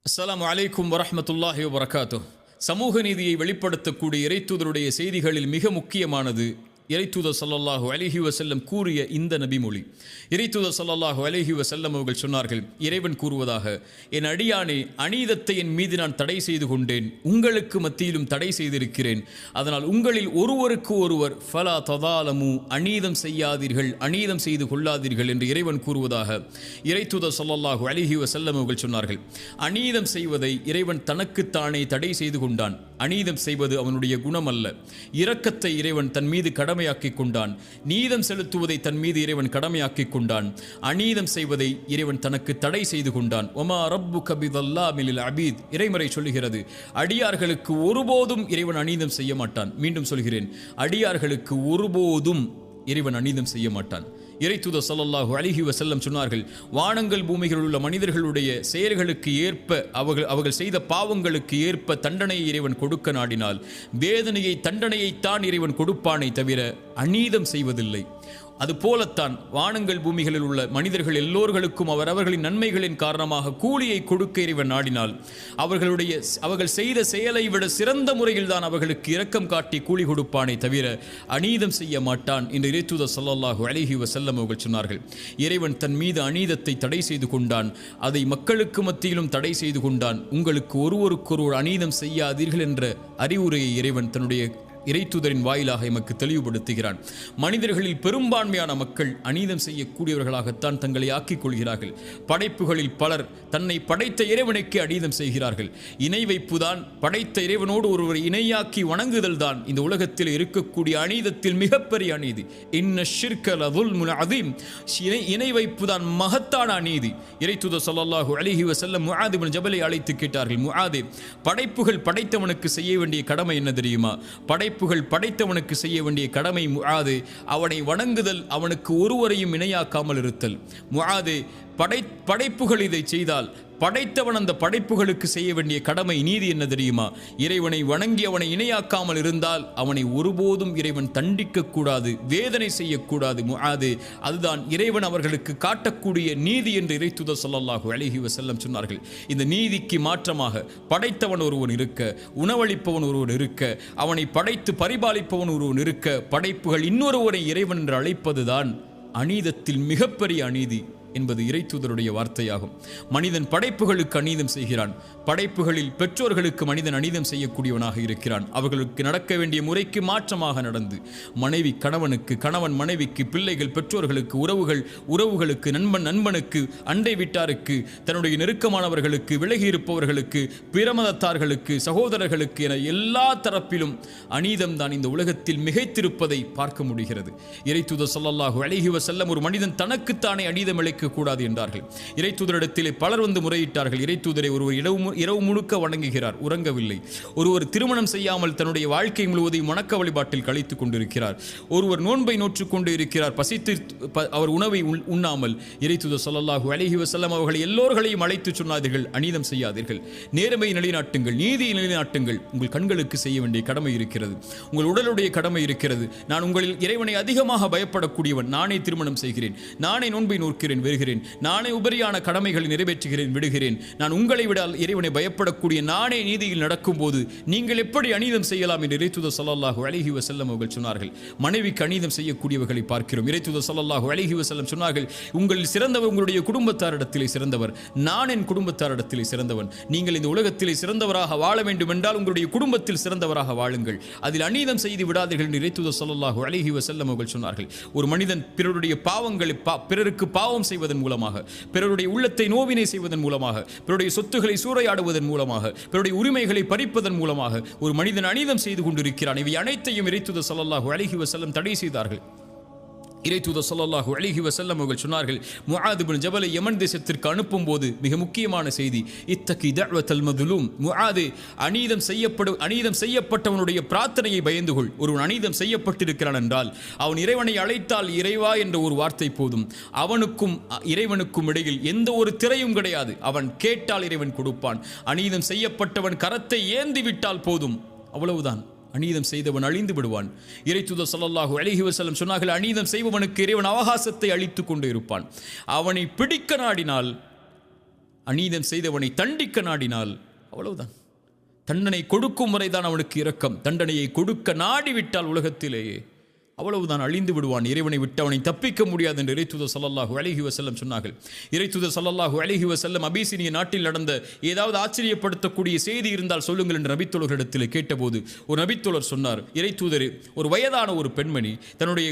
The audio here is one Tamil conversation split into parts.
அஸ்ஸலாமு அலைக்கும் வரஹ்மத்துல்லாஹி வபரகாத்துஹ். சமூக நீதியை வெளிப்படுத்தக்கூடிய இறைத்தூதருடைய செய்திகளில் மிக முக்கியமானது இறைத்தூதர் ஸல்லல்லாஹு அலைஹி வஸல்லம் கூறிய இந்த நபிமொழி. இறைத்தூதர் ஸல்லல்லாஹு அலைஹி வஸல்லம் அவர்கள் சொன்னார்கள், இறைவன் கூறுவதாக, என் அடியானே, அநீதத்தை என் மீது நான் தடை செய்து கொண்டேன், உங்களுக்கு மத்தியிலும் தடை செய்திருக்கிறேன். அதனால் உங்களில் ஒருவருக்கு ஒருவர் ஃபலா ததாலமு, அநீதம் செய்யாதீர்கள், அநீதம் செய்து கொள்ளாதீர்கள் என்று இறைவன் கூறுவதாக இறைத்தூதர் ஸல்லல்லாஹு அலைஹி வஸல்லம் அவர்கள் சொன்னார்கள். அநீதம் செய்வதை இறைவன் தனக்குத்தானே தடை செய்து கொண்டான். அநீதம் செய்வது அவனுடைய குணம் அல்ல. இரக்கத்தை இறைவன் தன் மீது கடமையாக்கிக் கொண்டான். நீதம் செலுத்துவதை தன் மீது இறைவன் கடமையாக்கிக் கொண்டான். அநீதம் செய்வதை இறைவன் தனக்கு தடை செய்து கொண்டான். ஒமா ரப்புக பிதல்லாமில் அபீத், இறைமறை சொல்லுகிறது, அடியார்களுக்கு ஒருபோதும் இறைவன் அநீதம் செய்ய மாட்டான். மீண்டும் சொல்கிறேன், அடியார்களுக்கு ஒருபோதும் இறைவன் அநீதம் செய்ய மாட்டான். இறைத்தூதர் ஸல்லல்லாஹு அலைஹி வஸல்லம் சொன்னார்கள், வானங்கள் பூமிகளில் உள்ள மனிதர்களுடைய செயல்களுக்கு ஏற்ப அவர்கள் செய்த பாவங்களுக்கு ஏற்ப தண்டனையை இறைவன் கொடுக்க நாடினால் வேதனையை தண்டனையைத்தான் இறைவன் கொடுப்பானே தவிர அநீதம் செய்வதில்லை. அதுபோலத்தான் வானங்கள் பூமிகளில் உள்ள மனிதர்கள் எல்லோர்களுக்கும் அவரவர்களின் நன்மைகளின் காரணமாக கூலியை கொடுக்க இறைவன் நாடினால் அவர்கள் செய்த செயலை விட சிறந்த முறையில் தான் அவர்களுக்கு இரக்கம் காட்டி கூலி கொடுப்பானே தவிர அநீதம் செய்ய மாட்டான் என்று இறைத்தூதர் ஸல்லல்லாஹு அலைஹி வஸல்லம் அவர்கள் சொன்னார்கள். இறைவன் தன் மீது அநீதத்தை தடை செய்து கொண்டான். அதை மக்களுக்கு மத்தியிலும் தடை செய்து கொண்டான். உங்களுக்கு ஒருவருக்கொருவர் அநீதம் செய்யாதீர்கள் என்ற அறிவுரையை இறைவன் தன்னுடைய இறைத்தூதரின் வாயிலாக எமக்கு தெளிவுபடுத்துகிறான். மனிதர்களில் பெரும்பான்மையான மக்கள் அநீதம் செய்யக்கூடியவர்களாகத்தான் தங்களை ஆக்கிக் கொள்கிறார்கள். படைப்புகளில் பலர் தன்னை படைத்த இறைவனுக்கு அநீதம் செய்கிறார்கள். இணை வைப்புதான், படைத்த இறைவனோடு ஒருவரை இணையாக்கி வணங்குதல் தான் இந்த உலகத்தில் இருக்கக்கூடிய அநீதத்தில் மிகப்பெரிய அநீதி. இன்ன ஷிர்க லதுல்முன் அதீம், இணை வைப்புதான் மகத்தான அநீதி. இறைத்தூதர் ஸல்லல்லாஹு அலைஹி வஸல்லம் முஆத் இப்னு ஜபலை அழைத்து கேட்டார்கள், முஆதே, படைப்புகள் படைத்தவனுக்கு செய்ய வேண்டிய கடமை என்ன தெரியுமா? படைத்தவனுக்கு செய்ய வேண்டிய கடமை முஆதே, அவனை வணங்குதல், அவனுக்கு ஒருவரையும் இணையாக்காமல் இருத்தல். முஆதே, படைப்புகள் இதை செய்தால் படைத்தவன் அந்த படைப்புகளுக்கு செய்ய வேண்டிய கடமை நீதி என்ன தெரியுமா? இறைவனை வணங்கி அவனை இணையாக்காமல் இருந்தால் அவனை ஒருபோதும் இறைவன் தண்டிக்க கூடாது, வேதனை செய்யக்கூடாது. முஆதே, அதுதான் இறைவன் அவர்களுக்கு காட்டக்கூடிய நீதி என்று இறைத்தூதர் ஸல்லல்லாஹு அலைஹி வஸல்லம் சொன்னார்கள். இந்த நீதிக்கு மாற்றமாக படைத்தவன் ஒருவன் இருக்க, உணவளிப்பவன் ஒருவன் இருக்க, அவனை படைத்து பரிபாலிப்பவன் ஒருவன் இருக்க, படைப்புகள் இன்னொருவரை இறைவன் என்று அழைப்பதுதான் அநீதத்தில் மிகப்பெரிய அநீதி என்பது இறைத்தூதருடைய வார்த்தையாகும். மனிதன் படைப்புகளுக்கு அநீதம் செய்கிறான். படைப்புகளில் பெற்றோர்களுக்கு மனிதன் அநீதம் செய்யக்கூடியவனாக இருக்கிறான். அவர்களுக்கு நடக்க வேண்டிய முறைக்கு மாற்றமாக நடந்து மனைவி கணவனுக்கு, கணவன் மனைவிக்கு, பிள்ளைகள் பெற்றோர்களுக்கு, உறவுகளுக்கு, நண்பனுக்கு, அண்டை வீட்டாருக்கு, தன்னுடைய நெருக்கமானவர்களுக்கு, விலகி இருப்பவர்களுக்கு, பிரமதத்தார்களுக்கு, சகோதரர்களுக்கு என எல்லா தரப்பிலும் அநீதம் தான் இந்த உலகத்தில் மிகைத்திருப்பதை பார்க்க முடிகிறது. இறைத்தூதர் ஸல்லல்லாஹு அலைஹி வஸல்லம் ஒரு மனிதன் தனக்குத்தானே அநீதம் கூடாது என்றார்கள். இறைத்தூதரிடத்திலே பலர் வந்து முறையிட்டார்கள், இறைத்தூதரை ஒருவர் இரவு முழுக்க வணங்குகிறார், உறங்கவில்லை. ஒருவர் திருமணம் செய்யாமல் தன்னுடைய வாழ்க்கை முழுவதையும் வணக்க வழிபாட்டில் கழித்துக் கொண்டிருக்கிறார். ஒருவர் நோன்பை நோற்றுக் கொண்டு இருக்கிறார், பசித்து அவர் உணவை உண்ணாமல். இறைத்தூதர் ஸல்லல்லாஹு அலைஹி வஸல்லம் அவர்கள் எல்லோர்களையும் அழைத்து சொன்னார்கள், அநீதம் செய்யாதீர்கள், நேர்மையை நிலைநாட்டுங்கள், நீதியை நிலைநாட்டுங்கள். உங்கள் கண்களுக்கு செய்ய வேண்டிய கடமை இருக்கிறது, உங்கள் உடலுடைய கடமை இருக்கிறது. நான் உங்களில் இறைவனை அதிகமாக பயப்படக்கூடியவன், நானே திருமணம் செய்கிறேன், நானே நோன்பை நோக்கிறேன், வருகிறேன், நானே உபரியான கடமைகளை நிறைவேற்றுகிறேன், விடுகிறேன். நான் உங்களை விட இறைவனை பயப்படக்கூடிய நானே நீதியில் நடக்கும் போது நீங்கள் எப்படி அநீதம் செய்யலாம் என்று இறைத்தூதர் ஸல்லல்லாஹு அலைஹி வஸல்லம் அவர்கள் சொன்னார்கள். மனைவிக்கு அநீதம் செய்யக்கூடியவர்களை பார்க்கிறோம். இறைத்தூதர் ஸல்லல்லாஹு அலைஹி வஸல்லம் சொன்னார்கள், உங்களில் சிறந்தவர் உங்களுடைய குடும்பத்தாரிடத்திலே சிறந்தவர், நான் என் குடும்பத்தாரிடத்திலே சிறந்தவன். நீங்கள் இந்த உலகத்திலே சிறந்தவராக வாழ வேண்டும் என்றால் உங்களுடைய குடும்பத்தில் சிறந்தவராக வாழுங்கள், அதில் அநீதம் செய்து விடாதீர்கள் என்று இறைத்தூதர் ஸல்லல்லாஹு அலைஹி வஸல்லம் அவர்கள் சொன்னார்கள். ஒரு மனிதன் பிறருடைய பாவங்களை, பிறருக்கு பாவம் செய்வதன் மூலமாக, பிறருடைய உள்ளத்தை நோவினை செய்வதன் மூலமாக, பிறருடைய சொத்துக்களை சூறையாடுவதன் மூலமாக, பிறருடைய உரிமைகளை பறிப்பதன் மூலமாக ஒரு மனிதன் அநீதம் செய்து கொண்டிருக்கிறான். இவை அனைத்தையும் இறைத்தூதர் ஸல்லல்லாஹு அலைஹி வஸல்லம் தடை செய்தார்கள். இறைத்தூதர் ஸல்லல்லாஹு அலைஹி வஸல்லம் அவர்கள் சொன்னார்கள், முஆத் இப்னு ஜபலை யமன் தேசத்திற்கு அனுப்பும் போது மிக முக்கியமான செய்தி, இத்தகி தஅவத்தல் மதுலூம், முஆதே, அநீதம் செய்யப்பட்டவனுடைய பிரார்த்தனையை பயந்து கொள். ஒருவன் அநீதம் செய்யப்பட்டிருக்கிறான் என்றால் அவன் இறைவனை அழைத்தால் இறைவா என்ற ஒரு வார்த்தை போதும். அவனுக்கும் இறைவனுக்கும் இடையில் எந்த ஒரு திரையும் கிடையாது. அவன் கேட்டால் இறைவன் கொடுப்பான். அநீதம் செய்யப்பட்டவன் கரத்தை ஏந்தி விட்டால் போதும், அவ்வளவுதான். அநீதம் செய்தவன் அழிந்து விடுவான். இறைத்தூதர் ஸல்லல்லாஹு அலைஹி வஸல்லம் சொன்னார்கள், அநீதம் செய்பவனுக்கு இறைவன் அவகாசத்தை அளித்துக் கொண்டு இருப்பான். அவனை பிடிக்க நாடினால் அநீதம் செய்தவனை தண்டிக்க நாடினால் அவ்வளவுதான். தண்டனை கொடுக்கும் வரைதான் அவனுக்கு இரக்கம். தண்டனையை கொடுக்க நாடிவிட்டால் உலகத்திலேயே அவ்வளவுதான், அழிந்து விடுவான். இறைவனை விட்டு அவனை தப்பிக்க முடியாது என்று இறைத்தூதர் ஸல்லல்லாஹு அலைஹி வஸல்லம் சொன்னார்கள். இறைத்தூதர் ஸல்லல்லாஹு அலைஹி வஸல்லம் அபிசீனிய நாட்டில் நடந்த ஏதாவது ஆச்சரியப்படுத்தக்கூடிய செய்தி இருந்தால் சொல்லுங்கள் என்று நபித்தோழர்களிடத்தில் கேட்டபோது ஒரு நபித்தோழர் சொன்னார், இறைத்தூதர், ஒரு வயதான ஒரு பெண்மணி தன்னுடைய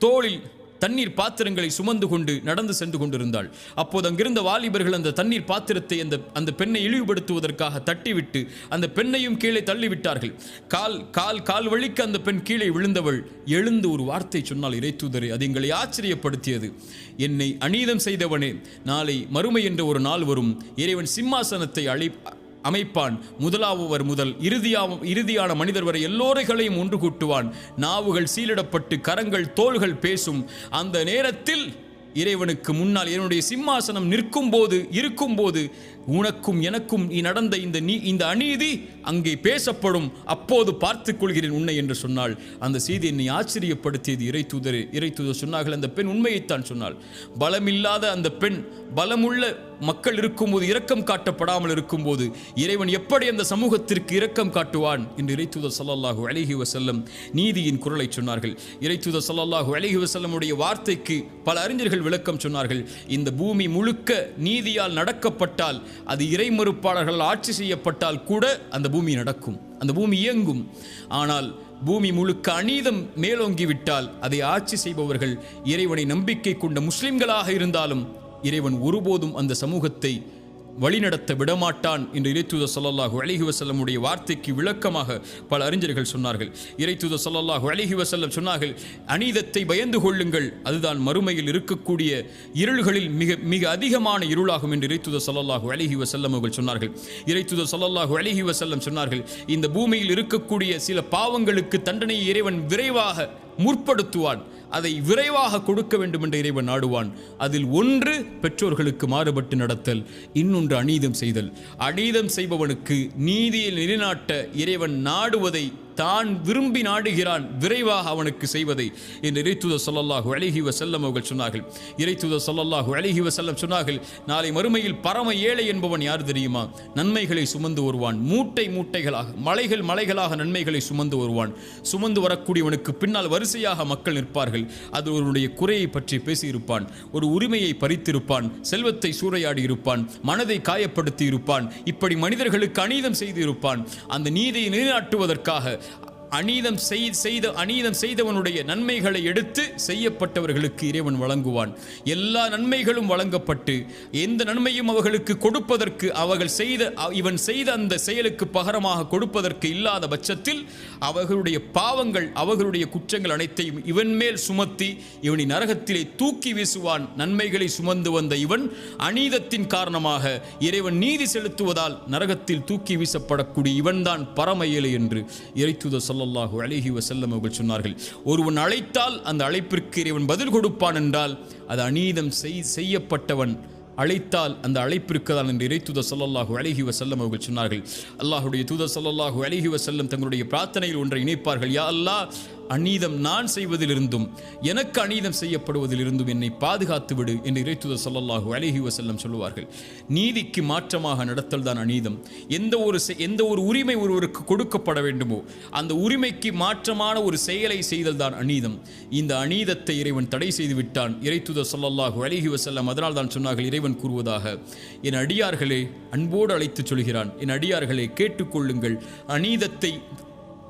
தோளில் தண்ணீர் பாத்திரங்களை சுமந்து கொண்டு நடந்து சென்று கொண்டிருந்தாள். அப்போது அங்கிருந்த வாலிபர்கள் அந்த தண்ணீர் பாத்திரத்தை அந்த பெண்ணை இழிவுபடுத்துவதற்காக தட்டிவிட்டு அந்த பெண்ணையும் கீழே தள்ளிவிட்டார்கள். கால் வழிக்கு அந்த பெண் கீழே விழுந்தவள் எழுந்து ஒரு வார்த்தை சொன்னால், இறைத்தூதரே, அது எங்களை ஆச்சரியப்படுத்தியது. என்னை அநீதம் செய்தவனே, நாளை மறுமை என்ற ஒரு நாள் வரும், இறைவன் சிம்மாசனத்தை அமைப்பான். முதலாவர் முதல் இறுதியான மனிதர் வரை எல்லோரைகளையும் ஒன்று கூட்டுவான். நாவுகள் சீலிடப்பட்டு கரங்கள் தோள்கள் பேசும். அந்த நேரத்தில் இறைவனுக்கு முன்னால் என்னுடைய சிம்மாசனம் இருக்கும்போது உனக்கும் எனக்கும் நடந்த இந்த அநீதி அங்கே பேசப்படும். அப்போது பார்த்துக் கொள்கிறேன் உன்னை என்று சொன்னாள். அந்த செய்தி என்னை ஆச்சரியப்படுத்தியது. இறைத்தூதர் சொன்னார்கள், அந்த பெண் உண்மையைத்தான் சொன்னாள். பலமில்லாத அந்த பெண் பலமுள்ள மக்கள் இருக்கும்போது இரக்கம் காட்டப்படாமல் இருக்கும்போது இறைவன் எப்படி அந்த சமூகத்திற்கு இரக்கம் காட்டுவான் என்று இறைத்தூதர் ஸல்லல்லாஹு அலைஹி வஸல்லம் நீதியின் குரலை சொன்னார்கள். இறைத்தூதர் ஸல்லல்லாஹு அலைஹி வஸல்லமுடைய வார்த்தைக்கு பல அறிஞர்கள் விளக்கம் சொன்னார்கள். இந்த பூமி முழுக்க நீதியால் நடக்கப்பட்டால், அது இறைமறுப்பாளர்கள் ஆட்சி செய்யப்பட்டால் கூட அந்த பூமி நடக்கும், அந்த பூமி இயங்கும். ஆனால் பூமி முழுக்க அநீதம் மேலோங்கிவிட்டால் அதை ஆட்சி செய்பவர்கள் இறைவனை நம்பிக்கை கொண்ட முஸ்லிம்களாக இருந்தாலும் இறைவன் ஒருபோதும் அந்த சமூகத்தை வழிநடத்த விடமாட்டான் என்று இறைத்தூதர் ஸல்லல்லாஹு அலைஹி வஸல்லமுடைய வார்த்தைக்கு விளக்கமாக பல அறிஞர்கள் சொன்னார்கள். இறைத்தூதர் ஸல்லல்லாஹு அலைஹி வஸல்லம் சொன்னார்கள், அநீதத்தை பயந்து கொள்ளுங்கள், அதுதான் மறுமையில் இருக்கக்கூடிய இருள்களில் மிக மிக அதிகமான இருளாகும் என்று இறைத்தூதர் ஸல்லல்லாஹு அலைஹி வஸல்லம் அவர்கள் சொன்னார்கள். இறைத்தூதர் ஸல்லல்லாஹு அலைஹி வஸல்லம் சொன்னார்கள், இந்த பூமியில் இருக்கக்கூடிய சில பாவங்களுக்கு தண்டனையை இறைவன் விரைவாக முற்படுத்துவான், அதை விரைவாக கொடுக்க வேண்டும் என்று இறைவன் நாடுவான். அதில் ஒன்று பெற்றோர்களுக்கு மாறுபட்டு நடத்தல், இன்னொன்று அநீதம் செய்தல். அநீதம் செய்பவனுக்கு நீதியை நிலைநாட்ட இறைவன் நாடுவதை தான் விரும்பி நாடுகிறான், விரைவாக அவனுக்கு செய்வதை என்று இறைத்தூதர் ஸல்லல்லாஹு அலைஹி வஸல்லம் அவர்கள் சொன்னார்கள். இறைத்தூதர் ஸல்லல்லாஹு அலைஹி வஸல்லம் சொன்னார்கள், நாளை மறுமையில் பரம ஏழை என்பவன் யார் தெரியுமா? நன்மைகளை சுமந்து வருவான், மூட்டைகளாக மலைகளாக நன்மைகளை சுமந்து வருவான். சுமந்து வரக்கூடியவனுக்கு பின்னால் வரிசையாக மக்கள் நிற்பார்கள். அது ஒருவனுடைய குறையை பற்றி பேசியிருப்பான், ஒரு உரிமையை பறித்திருப்பான், செல்வத்தை சூறையாடி இருப்பான், மனதை காயப்படுத்தி இருப்பான், இப்படி மனிதர்களுக்கு அநீதம் செய்து இருப்பான். அந்த நீதியை நிலைநாட்டுவதற்காக அநீதம் செய்தவனுடைய நன்மைகளை எடுத்து செய்யப்பட்டவர்களுக்கு இறைவன் வழங்குவான். எல்லா நன்மைகளும் வழங்கப்பட்டு எந்த நன்மையும் அவர்களுக்கு கொடுப்பதற்கு இவன் செய்த அந்த செயலுக்கு பகரமாக கொடுப்பதற்கு இல்லாத பட்சத்தில் அவர்களுடைய பாவங்கள் அவர்களுடைய குற்றங்கள் அனைத்தையும் இவன் மேல் சுமத்தி இவனை நரகத்திலே தூக்கி வீசுவான். நன்மைகளை சுமந்து வந்த இவன் அநீதத்தின் காரணமாக இறைவன் நீதி செலுத்துவதால் நரகத்தில் தூக்கி வீசப்படக்கூடிய இவன்தான் பரம ஏழை என்று இறைத்தூதர் ஸல்லல்லாஹு அலைஹி வஸல்லம் அவர்கள் சொன்னார்கள். ஒருவன் அழைத்தால் அந்த அழைப்பிற்கு இறைவன் பதில் கொடுப்பான் என்றால் அது அநீதம் செய்யப்பட்டவன் அழைத்தால் அந்த அழைப்பிற்கு தான் என்று இறைத்தூதர் ஸல்லல்லாஹு அலைஹி வஸல்லம் அவர்கள் சொன்னார்கள். அல்லாஹ்வுடைய தூதர் ஸல்லல்லாஹு அலைஹி வஸல்லம் தங்களுடைய பிரார்த்தனையில் ஒன்றை இணைப்பார்கள், யா அல்லாஹ், அநீதம் நான் செய்வதிலிருந்தும் எனக்கு அநீதம் செய்யப்படுவதிலிருந்தும் என்னை பாதுகாத்து விடு என்று இறைத்தூதர் ஸல்லல்லாஹு அலைஹி வஸல்லம் சொல்லுவார்கள். நீதிக்கு மாற்றமாக நடத்தல் தான் அநீதம். எந்த ஒரு உரிமை ஒருவருக்கு கொடுக்கப்பட வேண்டுமோ அந்த உரிமைக்கு மாற்றமான ஒரு செயலை செய்தல் தான் அநீதம். இந்த அநீதத்தை இறைவன் தடை செய்து விட்டான். இறைத்தூதர் ஸல்லல்லாஹு அலைஹி வஸல்லம் அதனால் தான் சொன்னார்கள், இறைவன் கூறுவதாக, என் அடியார்களே, அன்போடு அழைத்து சொல்கிறான், என் அடியார்களே கேட்டுக்கொள்ளுங்கள், அநீதத்தை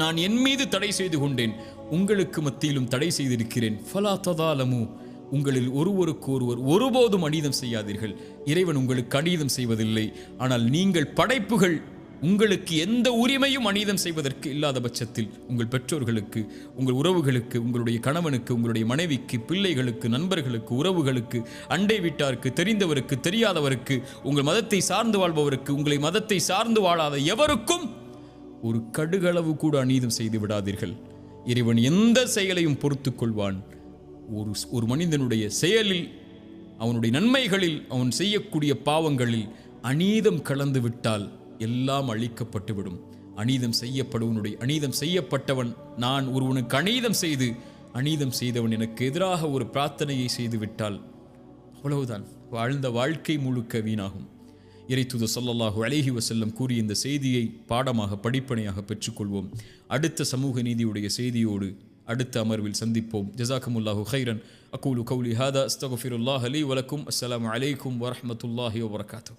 நான் என் மீது தடை செய்து கொண்டேன், உங்களுக்கு மத்தியிலும் தடை செய்திருக்கிறேன். ஃபலா ததாலமு, உங்களில் ஒருவருக்கு ஒருவர் ஒருபோதும் அநீதம் செய்யாதீர்கள். இறைவன் உங்களுக்கு அநீதம் செய்வதில்லை. ஆனால் நீங்கள் படைப்புகள் உங்களுக்கு எந்த உரிமையும் அநீதம் செய்வதற்கு இல்லாத பட்சத்தில் உங்கள் பெற்றோர்களுக்கு, உங்கள் உறவுகளுக்கு, உங்களுடைய கணவனுக்கு, உங்களுடைய மனைவிக்கு, பிள்ளைகளுக்கு, நண்பர்களுக்கு, உறவுகளுக்கு, அண்டை வீட்டாருக்கு, தெரிந்தவருக்கு, தெரியாதவருக்கு, உங்கள் மதத்தை சார்ந்து வாழ்பவருக்கு, உங்களை மதத்தை சார்ந்து வாழாத எவருக்கும் ஒரு கடுகளவு கூட அநீதம் செய்து விடாதீர்கள். இறைவன் எந்த செயலையும் பொறுத்து கொள்வான். ஒரு மனிதனுடைய செயலில், அவனுடைய நன்மைகளில், அவன் செய்யக்கூடிய பாவங்களில் அநீதம் கலந்து விட்டால் எல்லாம் அழிக்கப்பட்டுவிடும். அநீதம் செய்யப்பட்டவன், நான் ஒருவனுக்கு அநீதம் செய்தவன் எனக்கு எதிராக ஒரு பிரார்த்தனையை செய்து விட்டால் அவ்வளவுதான், வாழ்ந்த வாழ்க்கை முழுக்க வீணாகும். இறைத்தூதர் ஸல்லல்லாஹு அலைஹி வஸல்லம் கூறிய இந்த செய்தியை பாடமாக படிப்பனையாக பெற்றுக்கொள்வோம். அடுத்த சமூக நீதியுடைய செய்தியோடு அடுத்த அமர்வில் சந்திப்போம். ஜஸாக்குமுல்லாஹு கைரன். அகூலு கௌலி ஹாதா அஸ்தக்ஃபிருல்லாஹ் லீ வலக்கும். அஸ்ஸலாமு அலைக்கும் வரஹ்மத்துல்லாஹி வபரகாத்துஹு.